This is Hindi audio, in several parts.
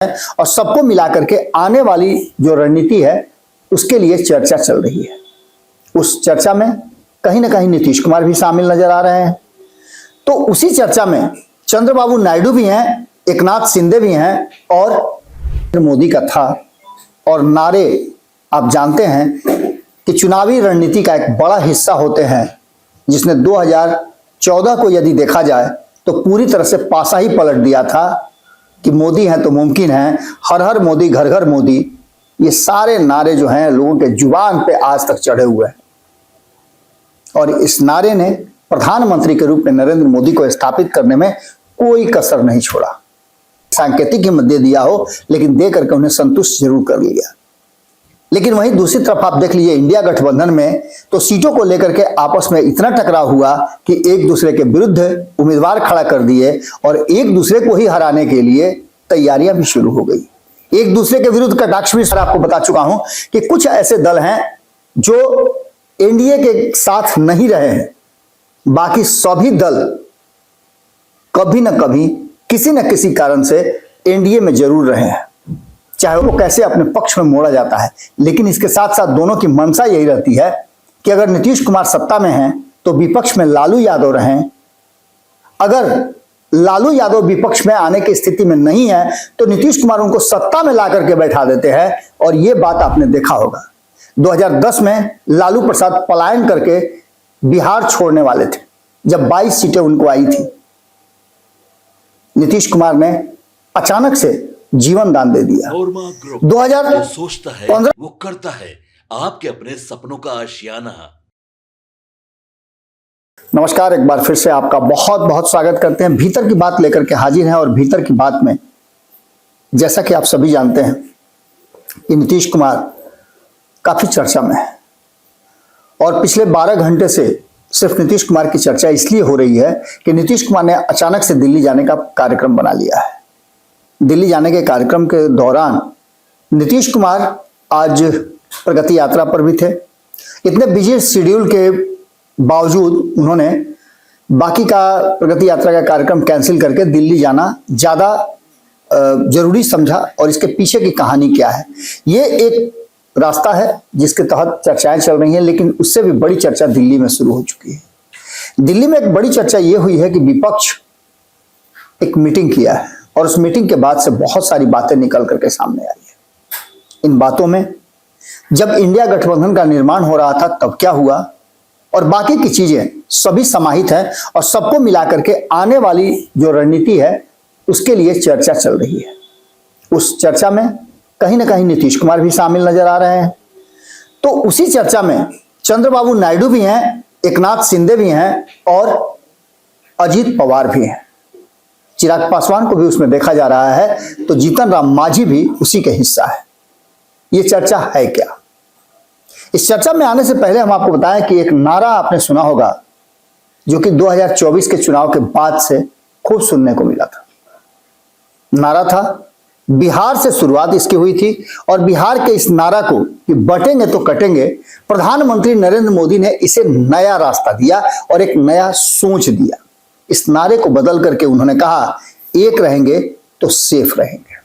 और सबको मिलाकर के आने वाली जो रणनीति है उसके लिए चर्चा चल रही है। उस चर्चा में कहीं ना कहीं नीतीश कुमार भी शामिल नजर आ रहे हैं। तो उसी चर्चा में चंद्रबाबू नायडू भी हैं, एकनाथ शिंदे भी हैं और मोदी का था। और नारे आप जानते हैं कि चुनावी रणनीति का एक बड़ा हिस्सा होते हैं, जिसने 2014 को यदि देखा जाए तो पूरी तरह से पासा ही पलट दिया था कि मोदी हैं तो मुमकिन है, हर हर मोदी घर घर मोदी। ये सारे नारे जो हैं लोगों के जुबान पे आज तक चढ़े हुए हैं और इस नारे ने प्रधानमंत्री के रूप में नरेंद्र मोदी को स्थापित करने में कोई कसर नहीं छोड़ा। सांकेतिक हिम्मत दे दिया हो, लेकिन दे करके उन्हें संतुष्ट जरूर कर लिया। लेकिन वहीं दूसरी तरफ आप देख लीजिए इंडिया गठबंधन में तो सीटों को लेकर के आपस में इतना टकराव हुआ कि एक दूसरे के विरुद्ध उम्मीदवार खड़ा कर दिए और एक दूसरे को ही हराने के लिए तैयारियां भी शुरू हो गई। एक दूसरे के विरुद्ध कटाक्ष भी आपको बता चुका हूं कि कुछ ऐसे दल हैं जो एनडीए के साथ नहीं रहे हैं, बाकी सभी दल कभी ना कभी किसी न किसी कारण से एनडीए में जरूर रहे हैं, चाहे वो कैसे अपने पक्ष में मोड़ा जाता है। लेकिन इसके साथ साथ दोनों की मंशा यही रहती है कि अगर नीतीश कुमार सत्ता में हैं तो विपक्ष में लालू यादव रहें, अगर लालू यादव विपक्ष में आने की स्थिति में नहीं है तो नीतीश कुमार उनको सत्ता में ला करके बैठा देते हैं। और ये बात आपने देखा होगा 2010 में लालू प्रसाद पलायन करके बिहार छोड़ने वाले थे, जब 22 सीटें उनको आई थी। नीतीश कुमार ने अचानक से जीवन दान दे दिया। 2015 सोचता है वो करता है, आपके अपने सपनों का आशियाना। नमस्कार, एक बार फिर से आपका बहुत बहुत स्वागत करते हैं। भीतर की बात लेकर के हाजिर हैं और भीतर की बात में जैसा कि आप सभी जानते हैं कि नीतीश कुमार काफी चर्चा में है और पिछले 12 घंटे से सिर्फ नीतीश कुमार की चर्चा इसलिए हो रही है कि नीतीश कुमार ने अचानक से दिल्ली जाने का कार्यक्रम बना लिया है। दिल्ली जाने के कार्यक्रम के दौरान नीतीश कुमार आज प्रगति यात्रा पर भी थे। इतने बिजी शेड्यूल के बावजूद उन्होंने बाकी का प्रगति यात्रा का कार्यक्रम कैंसिल करके दिल्ली जाना ज्यादा जरूरी समझा। और इसके पीछे की कहानी क्या है, ये एक रास्ता है जिसके तहत चर्चाएं चल रही हैं, लेकिन उससे भी बड़ी चर्चा दिल्ली में शुरू हो चुकी है। दिल्ली में एक बड़ी चर्चा ये हुई है कि विपक्ष एक मीटिंग किया है और उस मीटिंग के बाद से बहुत सारी बातें निकल करके सामने आई है। इन बातों में जब इंडिया गठबंधन का निर्माण हो रहा था तब क्या हुआ और बाकी की चीजें सभी समाहित हैं और सबको मिलाकर के आने वाली जो रणनीति है उसके लिए चर्चा चल रही है। उस चर्चा में कहीं ना कहीं नीतीश कुमार भी शामिल नजर आ रहे हैं। तो उसी चर्चा में चंद्रबाबू नायडू भी हैं, एकनाथ शिंदे भी हैं और अजीत पवार भी हैं। चिराग पासवान को भी उसमें देखा जा रहा है, तो जीतन राम मांझी भी उसी के हिस्सा है। ये चर्चा है क्या? इस चर्चा में आने से पहले हम आपको बताएं कि एक नारा आपने सुना होगा जो कि 2024 के चुनाव के बाद से खूब सुनने को मिला था। नारा था, बिहार से शुरुआत इसकी हुई थी और बिहार के इस नारा को कि बटेंगे तो कटेंगे, प्रधानमंत्री नरेंद्र मोदी ने इसे नया रास्ता दिया और एक नया सोच दिया। इस नारे को बदल करके उन्होंने कहा, एक रहेंगे तो सेफ रहेंगे।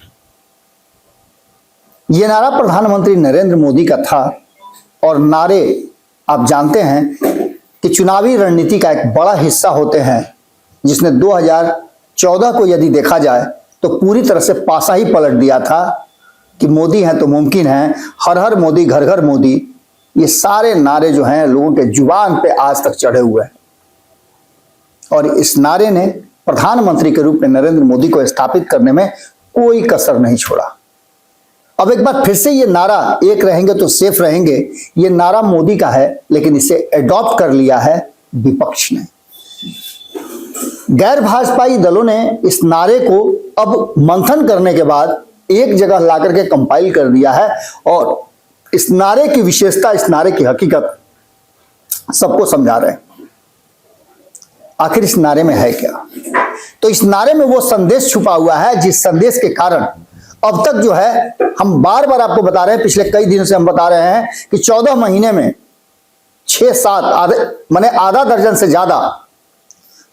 यह नारा प्रधानमंत्री नरेंद्र मोदी का था और नारे आप जानते हैं कि चुनावी रणनीति का एक बड़ा हिस्सा होते हैं, जिसने 2014 को यदि देखा जाए तो पूरी तरह से पासा ही पलट दिया था कि मोदी हैं तो मुमकिन है, हर हर मोदी घर घर मोदी। ये सारे नारे जो हैं लोगों के जुबान पे आज तक चढ़े हुए हैं और इस नारे ने प्रधानमंत्री के रूप में नरेंद्र मोदी को स्थापित करने में कोई कसर नहीं छोड़ा। अब एक बार फिर से ये नारा, एक रहेंगे तो सेफ रहेंगे, ये नारा मोदी का है, लेकिन इसे एडॉप्ट कर लिया है विपक्ष ने। गैर भाजपाई दलों ने इस नारे को अब मंथन करने के बाद एक जगह ला करके कंपाइल कर दिया है और इस नारे की विशेषता, इस नारे की हकीकत सबको समझा रहे हैं। आखिर इस नारे में है क्या? तो इस नारे में वो संदेश छुपा हुआ है जिस संदेश के कारण अब तक जो है हम बार बार आपको बता रहे हैं, पिछले कई दिनों से हम बता रहे हैं कि 14 महीने में 6-7 माने आधा दर्जन से ज्यादा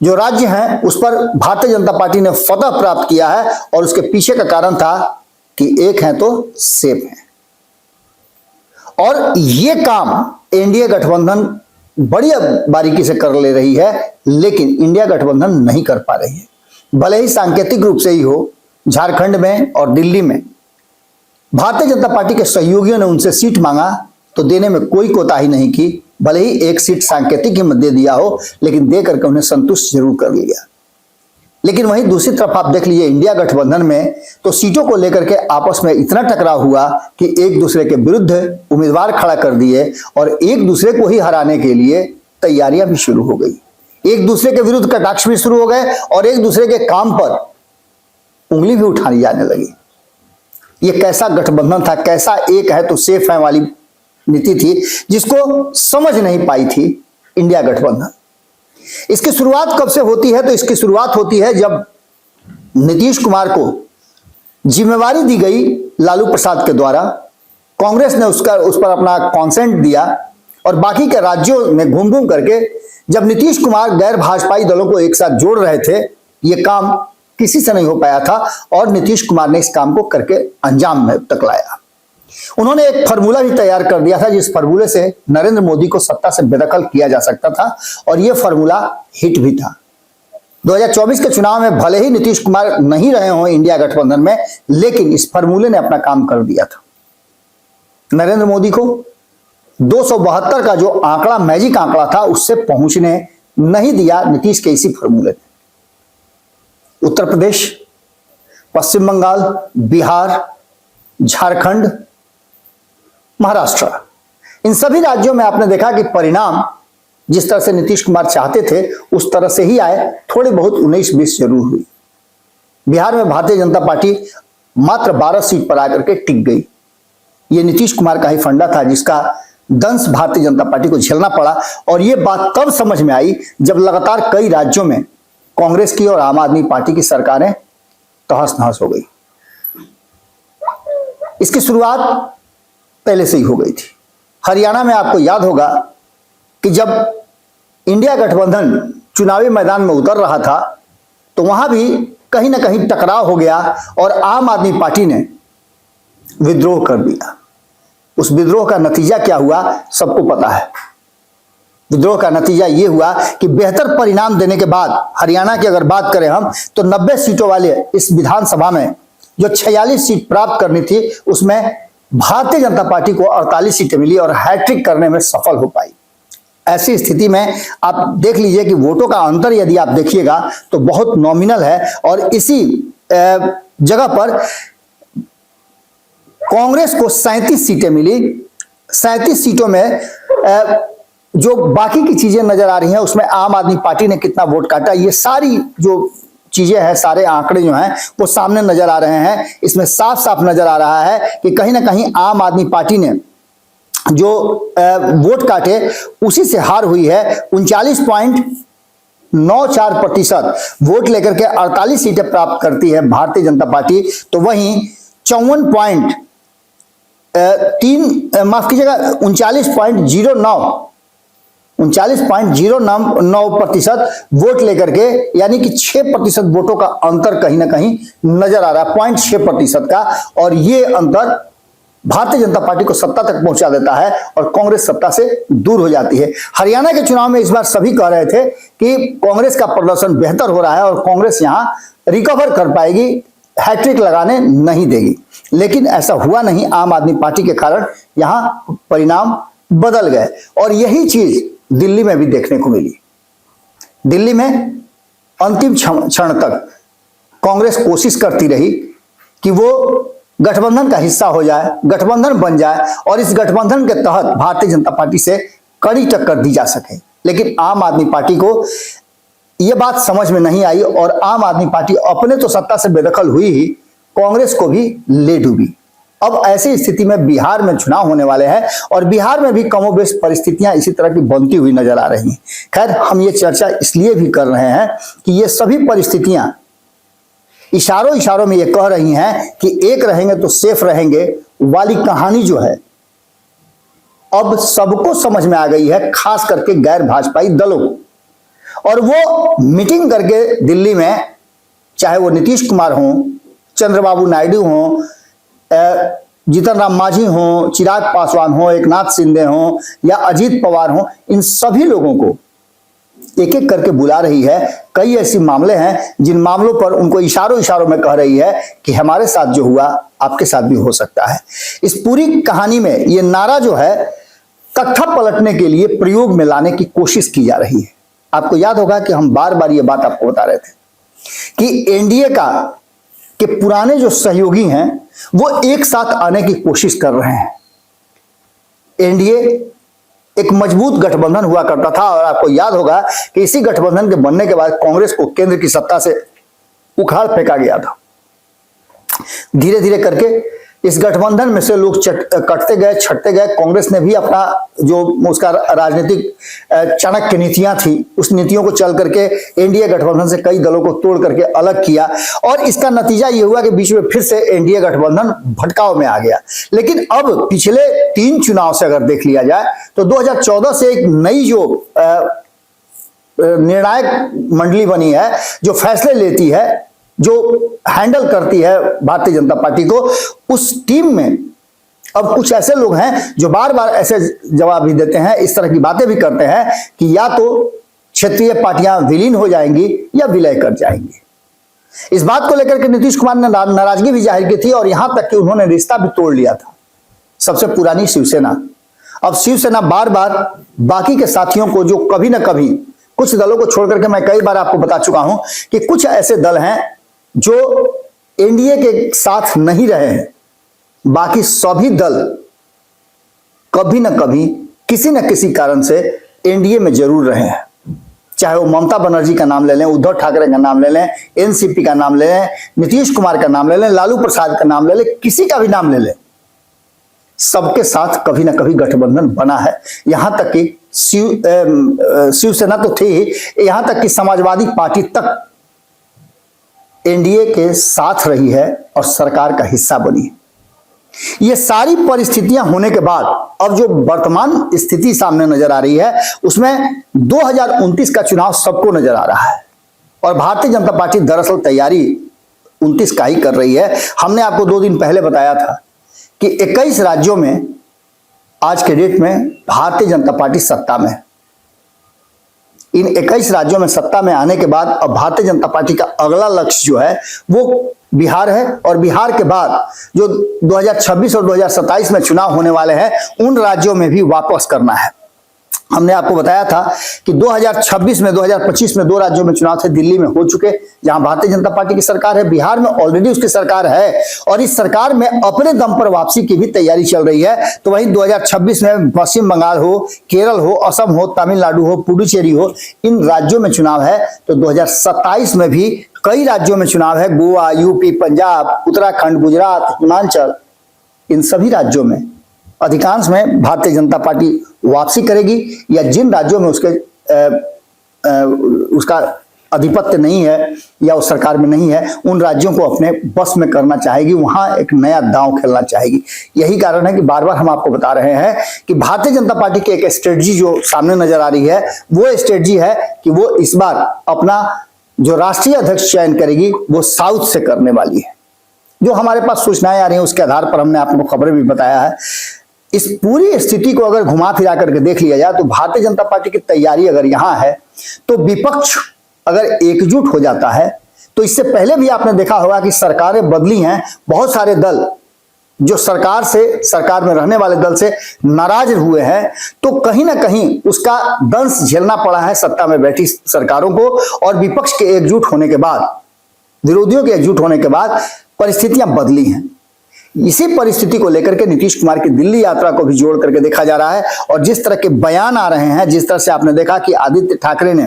जो राज्य हैं उस पर भारतीय जनता पार्टी ने फतह प्राप्त किया है और उसके पीछे का कारण था कि एक हैं तो सेफ हैं। और ये काम एनडीए गठबंधन बड़ी बारीकी से कर ले रही है, लेकिन इंडिया गठबंधन नहीं कर पा रही है। भले ही सांकेतिक रूप से ही हो, झारखंड में और दिल्ली में भारतीय जनता पार्टी के सहयोगियों ने उनसे सीट मांगा तो देने में कोई कोताही नहीं की। भले ही एक सीट सांकेतिक ही दे दिया हो, लेकिन दे करके उन्हें संतुष्ट जरूर कर लिया। लेकिन वहीं दूसरी तरफ आप देख लीजिए, इंडिया गठबंधन में तो सीटों को लेकर के आपस में इतना टकराव हुआ कि एक दूसरे के विरुद्ध उम्मीदवार खड़ा कर दिए और एक दूसरे को ही हराने के लिए तैयारियां भी शुरू हो गई। एक दूसरे के विरुद्ध कटाक्ष भी शुरू हो गए और एक दूसरे के काम पर उंगली भी उठानी जाने लगी। ये कैसा गठबंधन था, कैसा एक है तो सेफ है वाली नीति थी, जिसको समझ नहीं पाई थी इंडिया गठबंधन। इसकी शुरुआत कब से होती है? तो इसकी शुरुआत होती है जब नीतीश कुमार को जिम्मेवारी दी गई लालू प्रसाद के द्वारा। कांग्रेस ने उस पर अपना कॉन्सेंट दिया और बाकी के राज्यों में घूम घूम करके जब नीतीश कुमार गैर भाजपाई दलों को एक साथ जोड़ रहे थे, ये काम किसी से नहीं हो पाया था और नीतीश कुमार ने इस काम को करके अंजाम में तक लाया। उन्होंने एक फार्मूला भी तैयार कर दिया था, जिस फार्मूले से नरेंद्र मोदी को सत्ता से बेदखल किया जा सकता था और यह फार्मूला हिट भी था। 2024 के चुनाव में भले ही नीतीश कुमार नहीं रहे हों इंडिया गठबंधन में, लेकिन इस फार्मूले ने अपना काम कर दिया था। नरेंद्र मोदी को 272 का जो आंकड़ा, मैजिक आंकड़ा था, उससे पहुंचने नहीं दिया नीतीश के इसी फार्मूले ने। उत्तर प्रदेश, पश्चिम बंगाल, बिहार, झारखंड, महाराष्ट्र, इन सभी राज्यों में आपने देखा कि परिणाम जिस तरह से नीतीश कुमार चाहते थे उस तरह से ही आए। थोड़ी बहुत 19-20 जरूर हुई। बिहार में भारतीय जनता पार्टी मात्र 12 सीट पर आकर के टिक गई। यह नीतीश कुमार का ही फंडा था, जिसका दंश भारतीय जनता पार्टी को झेलना पड़ा। और यह बात तब समझ में आई जब लगातार कई राज्यों में कांग्रेस की और आम आदमी पार्टी की सरकारें तहस नहस हो गई। इसकी शुरुआत पहले से ही हो गई थी। हरियाणा में आपको याद होगा कि जब इंडिया गठबंधन चुनावी मैदान में उतर रहा था तो वहां भी कहीं ना कहीं टकराव हो गया और आम आदमी पार्टी ने विद्रोह कर दिया। उस विद्रोह का नतीजा क्या हुआ सबको पता है। विद्रोह का नतीजा यह हुआ कि बेहतर परिणाम देने के बाद हरियाणा की अगर बात करें हम, तो 90 सीटों वाले इस विधानसभा में जो 46 सीट प्राप्त करनी थी, उसमें भारतीय जनता पार्टी को 48 सीटें मिली और हैट्रिक करने में सफल हो पाई। ऐसी स्थिति में आप देख लीजिए कि वोटों का अंतर यदि आप देखिएगा तो बहुत नॉमिनल है। और इसी जगह पर कांग्रेस को 37 सीटें मिली। 37 सीटों में जो बाकी की चीजें नजर आ रही हैं, उसमें आम आदमी पार्टी ने कितना वोट काटा, ये सारी जो चीजें हैं, सारे आंकड़े जो हैं वो सामने नजर आ रहे हैं। इसमें साफ साफ नजर आ रहा है कि कहीं ना कहीं आम आदमी पार्टी ने जो वोट काटे उसी से हार हुई है। 39.94% वोट लेकर के 48 सीटें प्राप्त करती है भारतीय जनता पार्टी। तो वहीं 39.09% वोट लेकर के, यानी कि 6% वोटों का अंतर कहीं ना कहीं नजर आ रहा है, 0.6% का। और ये अंतर भारतीय जनता पार्टी को सत्ता तक पहुंचा देता है और कांग्रेस सत्ता से दूर हो जाती है। हरियाणा के चुनाव में इस बार सभी कह रहे थे कि कांग्रेस का प्रदर्शन बेहतर हो रहा है और कांग्रेस यहां रिकवर कर पाएगी, हैट्रिक लगाने नहीं देगी। लेकिन ऐसा हुआ नहीं। आम आदमी पार्टी के कारण यहां परिणाम बदल गए और यही चीज दिल्ली में भी देखने को मिली। दिल्ली में अंतिम क्षण तक कांग्रेस कोशिश करती रही कि वो गठबंधन का हिस्सा हो जाए, गठबंधन बन जाए और इस गठबंधन के तहत भारतीय जनता पार्टी से कड़ी टक्कर दी जा सके। लेकिन आम आदमी पार्टी को यह बात समझ में नहीं आई और आम आदमी पार्टी अपने तो सत्ता से बेदखल हुई ही, कांग्रेस को भी ले डूबी। अब ऐसी स्थिति में बिहार में चुनाव होने वाले हैं और बिहार में भी कमोबेश परिस्थितियां इसी तरह की बनती हुई नजर आ रही हैं। खैर, हम ये चर्चा इसलिए भी कर रहे हैं कि ये सभी परिस्थितियां इशारों में ये कह रही हैं कि एक रहेंगे तो सेफ रहेंगे वाली कहानी जो है अब सबको समझ में आ गई है, खास करके गैर भाजपाई दलों को। और वो मीटिंग करके दिल्ली में, चाहे वो नीतीश कुमार हो, चंद्रबाबू नायडू हो जीतन राम मांझी हो, चिराग पासवान हो, एकनाथ शिंदे हो या अजीत पवार हो, इन सभी लोगों को एक एक करके बुला रही है। कई ऐसे मामले हैं जिन मामलों पर उनको इशारों इशारों में कह रही है कि हमारे साथ जो हुआ आपके साथ भी हो सकता है। इस पूरी कहानी में ये नारा जो है तख्ता पलटने के लिए प्रयोग में लाने की कोशिश की जा रही है। आपको याद होगा कि हम बार बार ये बात आपको बता रहे थे कि एनडीए के पुराने जो सहयोगी हैं वो एक साथ आने की कोशिश कर रहे हैं। एनडीए एक मजबूत गठबंधन हुआ करता था और आपको याद होगा कि इसी गठबंधन के बनने के बाद कांग्रेस को केंद्र की सत्ता से उखाड़ फेंका गया था। धीरे धीरे करके इस गठबंधन में से लोग कटते गए, छटते गए। कांग्रेस ने भी अपना जो उसका राजनीतिक चाणक्य नीतियां थी, उस नीतियों को चल करके एनडीए गठबंधन से कई दलों को तोड़ करके अलग किया और इसका नतीजा ये हुआ कि बीच में फिर से एनडीए गठबंधन भटकाव में आ गया। लेकिन अब पिछले 3 चुनाव से अगर देख लिया जाए तो 2014 से एक नई जो निर्णायक मंडली बनी है, जो फैसले लेती है, जो हैंडल करती है भारतीय जनता पार्टी को, उस टीम में अब कुछ ऐसे लोग हैं जो बार बार ऐसे जवाब भी देते हैं, इस तरह की बातें भी करते हैं कि या तो क्षेत्रीय पार्टियां विलीन हो जाएंगी या विलय कर जाएंगी। इस बात को लेकर के नीतीश कुमार ने नाराजगी भी जाहिर की थी और यहां तक कि उन्होंने रिश्ता भी तोड़ लिया था सबसे पुरानी शिवसेना। अब शिवसेना बार बार बाकी के साथियों को, जो कभी ना कभी कुछ दलों को छोड़ करके, मैं कई बार आपको बता चुका हूं कि कुछ ऐसे दल हैं जो एनडीए के साथ नहीं रहे हैं, बाकी सभी दल कभी ना कभी किसी न किसी कारण से एनडीए में जरूर रहे हैं। चाहे वो ममता बनर्जी का नाम ले लें, उद्धव ठाकरे का नाम ले लें, एनसीपी का नाम ले लें, नीतीश कुमार का नाम ले लें, लालू प्रसाद का नाम ले लें, किसी का भी नाम ले लें, सबके साथ कभी ना कभी गठबंधन बना है। यहां तक कि शिवसेना तो थी, यहां तक कि समाजवादी पार्टी तक एनडीए के साथ रही है और सरकार का हिस्सा बनी है। ये सारी परिस्थितियां होने के बाद अब जो वर्तमान स्थिति सामने नजर आ रही है उसमें 2029 का चुनाव सबको नजर आ रहा है और भारतीय जनता पार्टी दरअसल तैयारी 29 का ही कर रही है। हमने आपको 2 दिन पहले बताया था कि 21 राज्यों में आज के डेट में भारतीय जनता पार्टी सत्ता में। इन 21 राज्यों में सत्ता में आने के बाद अब भारतीय जनता पार्टी का अगला लक्ष्य जो है वो बिहार है और बिहार के बाद जो 2026 और 2027 में चुनाव होने वाले हैं उन राज्यों में भी वापस करना है। हमने आपको बताया था कि 2026 में 2025 में 2 राज्यों में चुनाव थे, दिल्ली में हो चुके जहां भारतीय जनता पार्टी की सरकार है, बिहार में ऑलरेडी उसकी सरकार है और इस सरकार में अपने दम पर वापसी की भी तैयारी चल रही है। तो वहीं 2026 में पश्चिम बंगाल हो, केरल हो, असम हो, तमिलनाडु हो, पुडुचेरी हो, इन राज्यों में चुनाव है। तो 2027 में भी कई राज्यों में चुनाव है, गोवा, यूपी, पंजाब, उत्तराखंड, गुजरात, हिमाचल, इन सभी राज्यों में अधिकांश में भारतीय जनता पार्टी वापसी करेगी या जिन राज्यों में उसका आधिपत्य नहीं है या उस सरकार में नहीं है उन राज्यों को अपने बस में करना चाहेगी, वहां एक नया दांव खेलना चाहेगी। यही कारण है कि बार बार हम आपको बता रहे हैं कि भारतीय जनता पार्टी की एक स्ट्रेटजी जो सामने नजर आ रही है वो स्ट्रेटजी है कि वो इस बार अपना जो राष्ट्रीय अध्यक्ष चयन करेगी वो साउथ से करने वाली है। जो हमारे पास सूचनाएं आ रही हैं उसके आधार पर हमने आपको खबरें भी बताया है। इस पूरी स्थिति को अगर घुमा फिरा करके देख लिया जाए तो भारतीय जनता पार्टी की तैयारी अगर यहां है तो विपक्ष अगर एकजुट हो जाता है तो इससे पहले भी आपने देखा होगा कि सरकारें बदली हैं, बहुत सारे दल जो सरकार में रहने वाले दल से नाराज हुए हैं तो कहीं ना कहीं उसका दंश झेलना पड़ा है सत्ता में बैठी सरकारों को। और विपक्ष के एकजुट होने के बाद, विरोधियों के एकजुट होने के बाद परिस्थितियां बदली हैं। इसी परिस्थिति को लेकर के नीतीश कुमार की दिल्ली यात्रा को भी जोड़ करके देखा जा रहा है और जिस तरह के बयान आ रहे हैं, जिस तरह से आपने देखा कि आदित्य ठाकरे ने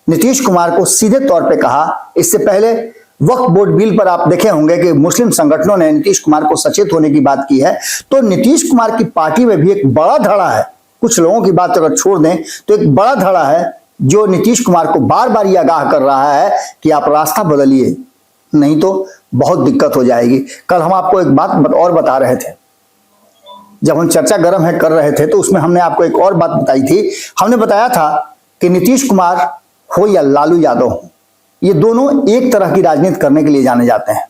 नीतीश कुमार को सीधे तौर पे कहा। इससे पहले वक्फ बोर्ड बिल पर आप देखे होंगे कि मुस्लिम संगठनों ने नीतीश कुमार को सचेत होने की बात की है। तो नीतीश कुमार की पार्टी में भी एक बड़ा धड़ा है, कुछ लोगों की बात अगर छोड़ दें तो एक बड़ा धड़ा है जो नीतीश कुमार को बार बार यह आगाह कर रहा है कि आप रास्ता बदलिए, नहीं तो बहुत दिक्कत हो जाएगी। कल हम आपको एक बात और बता रहे थे, जब हम चर्चा गर्म है कर रहे थे तो उसमें हमने आपको एक और बात बताई थी। हमने बताया था कि नीतीश कुमार हो या लालू यादव हो, ये दोनों एक तरह की राजनीति करने के लिए जाने जाते हैं।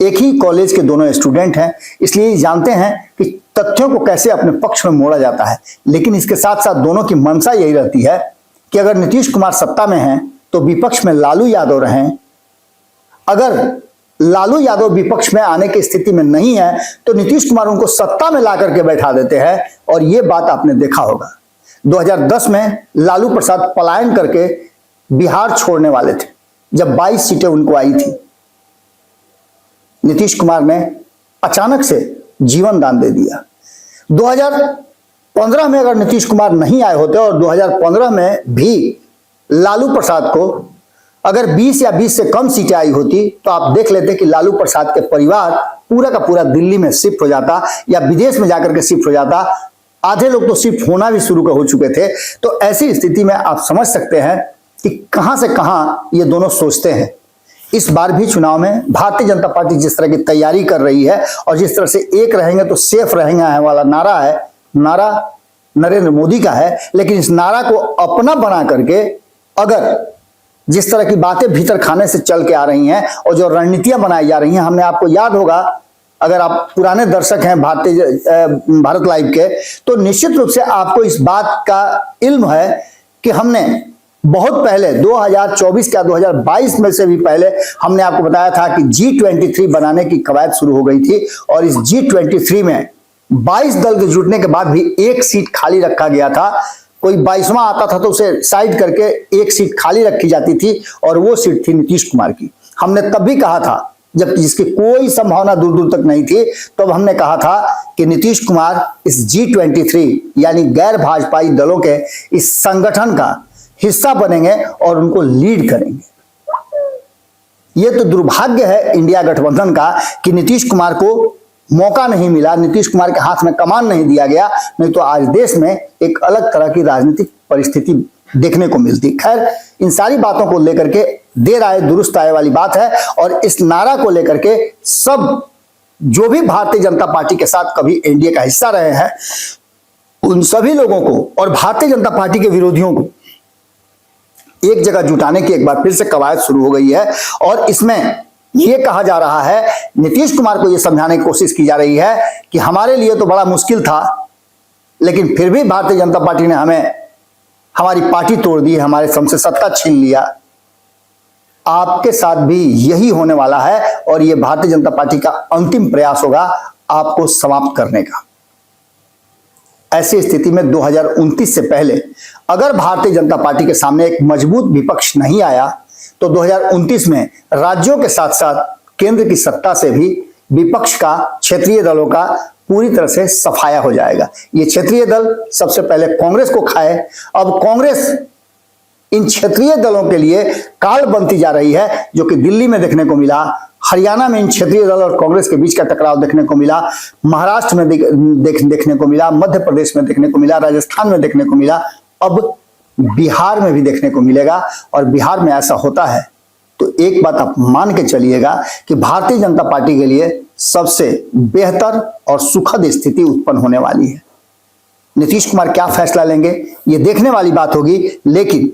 एक ही कॉलेज के दोनों स्टूडेंट हैं, इसलिए जानते हैं कि तथ्यों को कैसे अपने पक्ष में मोड़ा जाता है। लेकिन इसके साथ साथ दोनों की मंशा यही रहती है कि अगर नीतीश कुमार सत्ता में हैं तो विपक्ष में लालू यादव रहें, अगर लालू यादव विपक्ष में आने की स्थिति में नहीं है तो नीतीश कुमार उनको सत्ता में ला करके बैठा देते हैं। और यह बात आपने देखा होगा, 2010 में लालू प्रसाद पलायन करके बिहार छोड़ने वाले थे जब 22 सीटें उनको आई थी। नीतीश कुमार ने अचानक से जीवन दान दे दिया। 2015 में अगर नीतीश कुमार नहीं आए होते और 2015 में भी लालू प्रसाद को अगर 20 या 20 से कम सीटें आई होती तो आप देख लेते कि लालू प्रसाद के परिवार पूरा का पूरा दिल्ली में शिफ्ट हो जाता या विदेश में जाकर के शिफ्ट हो जाता। आधे लोग तो शिफ्ट होना भी शुरू हो चुके थे। तो ऐसी स्थिति में आप समझ सकते हैं कि कहां से कहां ये दोनों सोचते हैं। इस बार भी चुनाव में भारतीय जनता पार्टी जिस तरह की तैयारी कर रही है और जिस तरह से एक रहेंगे तो सेफ रहेंगे है वाला नारा है, नारा नरेंद्र मोदी का है, लेकिन इस नारा को अपना बना करके अगर जिस तरह की बातें भीतर खाने से चल के आ रही हैं और जो रणनीतियां बनाई जा रही हैं, हमने आपको याद होगा, अगर आप पुराने दर्शक हैं भारत लाइव के, तो निश्चित रूप से आपको इस बात का इल्म है कि हमने बहुत पहले 2024 का 2022 में से भी पहले हमने आपको बताया था कि G23 बनाने की कवायद शुरू हो गई थी और इस G23 में 22 दल के जुटने के बाद भी एक सीट खाली रखा गया था। कोई 22वां आता था तो उसे साइड करके एक सीट खाली रखी जाती थी और वो सीट थी नीतीश कुमार की। हमने तब भी कहा था, जब जिसकी कोई संभावना दूर दूर तक नहीं थी, तब हमने कहा था कि नीतीश कुमार इस G23 यानी गैर भाजपाई दलों के इस संगठन का हिस्सा बनेंगे और उनको लीड करेंगे। यह तो दुर्भाग्य है इंडिया गठबंधन का कि नीतीश कुमार को मौका नहीं मिला, नीतीश कुमार के हाथ में कमान नहीं दिया गया, नहीं तो आज देश में एक अलग तरह की राजनीतिक परिस्थिति देखने को मिलती। खैर, इन सारी बातों को लेकर के देर आए दुरुस्त आए वाली बात है और इस नारा को लेकर के सब जो भी भारतीय जनता पार्टी के साथ कभी एनडीए का हिस्सा रहे हैं उन सभी लोगों को और भारतीय जनता पार्टी के विरोधियों को एक जगह जुटाने की एक बार फिर से कवायद शुरू हो गई है। और इसमें यह कहा जा रहा है, नीतीश कुमार को यह समझाने की कोशिश की जा रही है कि हमारे लिए तो बड़ा मुश्किल था, लेकिन फिर भी भारतीय जनता पार्टी ने हमारी पार्टी तोड़ दी, हमारे हमसे सत्ता छीन लिया। आपके साथ भी यही होने वाला है और यह भारतीय जनता पार्टी का अंतिम प्रयास होगा आपको समाप्त करने का। ऐसी स्थिति में 2029 से पहले अगर भारतीय जनता पार्टी के सामने एक मजबूत विपक्ष नहीं आया तो 2029 में राज्यों के साथ साथ केंद्र की सत्ता से भी विपक्ष का, क्षेत्रीय दलों का पूरी तरह से सफाया हो जाएगा। ये क्षेत्रीय दल सबसे पहले कांग्रेस को खाए। अब कांग्रेस इन क्षेत्रीय दलों के लिए काल बनती जा रही है, जो कि दिल्ली में देखने को मिला, हरियाणा में इन क्षेत्रीय दल और कांग्रेस के बीच का टकराव देखने को मिला, महाराष्ट्र में देखने को मिला, मध्य प्रदेश में देखने को मिला, राजस्थान में देखने को मिला, अब बिहार में भी देखने को मिलेगा। और बिहार में ऐसा होता है तो एक बात आप मान के चलिएगा कि भारतीय जनता पार्टी के लिए सबसे बेहतर और सुखद स्थिति उत्पन्न होने वाली है। नीतीश कुमार क्या फैसला लेंगे ये देखने वाली बात होगी, लेकिन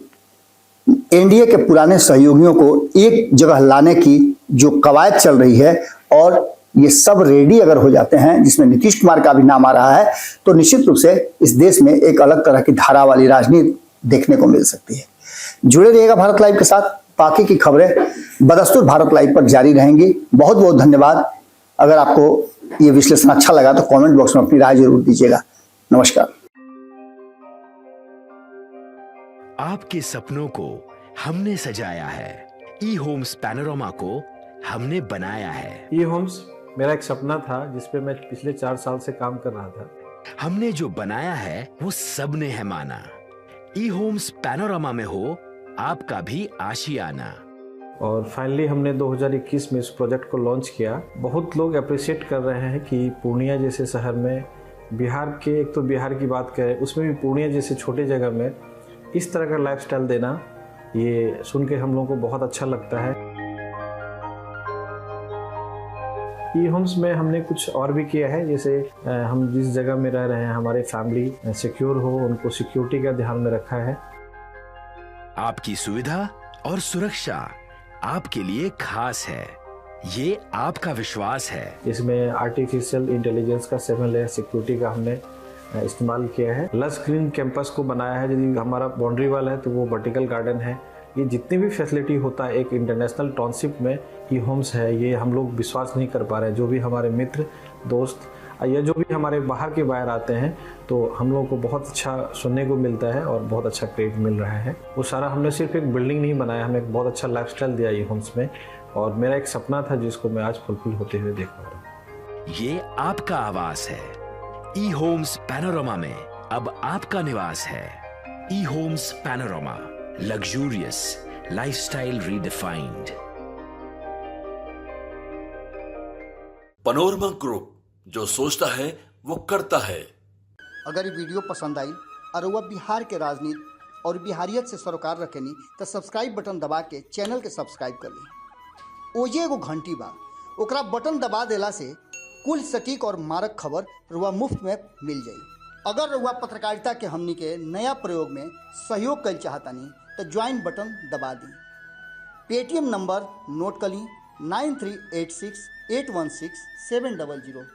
एनडीए के पुराने सहयोगियों को एक जगह लाने की जो कवायद चल रही है और ये सब रेडी अगर हो जाते हैं, जिसमें नीतीश कुमार का भी नाम आ रहा है, तो निश्चित रूप से इस देश में एक अलग तरह की धारा वाली राजनीति देखने को मिल सकती है। जुड़े रहिएगा भारत लाइव के साथ, बाकी की खबरें बदस्तूर भारत लाइव पर जारी रहेंगी। बहुत बहुत धन्यवाद। अगर आपको ये विश्लेषण अच्छा लगा तो कमेंट बॉक्स में अपनी राय जरूर दीजिएगा। नमस्कार। आपके सपनों को हमने सजाया है, ई होम्स पैनोरामा को हमने बनाया है। ई होम्स मेरा एक सपना था जिस पे मैं पिछले 4 साल से काम कर रहा था। हमने जो बनाया है वो सबने है माना। ई होम्स पैनोरामा में हो आपका भी आशियाना। और फाइनली हमने 2021 में इस प्रोजेक्ट को लॉन्च किया। बहुत लोग अप्रिशिएट कर रहे हैं कि पूर्णिया जैसे शहर में, बिहार के, एक तो बिहार की बात करें उसमें भी पूर्णिया जैसे छोटे जगह में इस तरह का लाइफस्टाइल देना, ये सुन के हम लोगों को बहुत अच्छा लगता है। ई होम्स में हमने कुछ और भी किया है, जैसे हम जिस जगह में रह रहे हैं हमारे फैमिली सिक्योर हो, उनको सिक्योरिटी का ध्यान में रखा है। आपकी सुविधा और सुरक्षा आपके लिए खास है। ये आपका विश्वास है। इसमें आर्टिफिशियल इंटेलिजेंस का 7 लेयर सिक्योरिटी का हमने इस्तेमाल किया है। लस ग्रीन कैंपस को बनाया है। यदि हमारा बाउंड्री वाल है तो वो वर्टिकल गार्डन है। ये जितनी भी फैसिलिटी होता है एक इंटरनेशनल टाउनशिप में ई होम्स है, ये हम लोग विश्वास नहीं कर पा रहे हैं। जो भी हमारे मित्र दोस्त या जो भी हमारे बाहर के बाहर आते हैं तो हम लोगों को बहुत अच्छा सुनने को मिलता है और बहुत अच्छा क्रेडिट मिल रहा है। वो सारा हमने सिर्फ एक बिल्डिंग नहीं बनाया, हमें एक बहुत अच्छा लाइफस्टाइल दिया ई होम्स में, और मेरा एक सपना था जिसको मैं आज फुलफिल होते हुए देख पा रहा हूँ। ये आपका आवास है। ई होम्स पैनोरामा में अब आपका निवास है। E Homes Panorama, luxurious lifestyle redefined. Panorama Group, जो सोचता है वो करता है। अगर ये वीडियो पसंद आई और वह बिहार के राजनीति और बिहारियत से सरोकार रखेनी तो सब्सक्राइब बटन दबा के चैनल के सब्सक्राइब कर ली। ओजे एगो घंटी बा, ओकरा बटन दबा देला से कुल सटीक और मारक खबर रुआ मुफ्त में मिल जाई। अगर रुआ पत्रकारिता के हमनी के नया प्रयोग में सहयोग कर चाहतानी तो ज्वाइन बटन दबा दी। पेटीएम नंबर नोट कर ली 9386816700।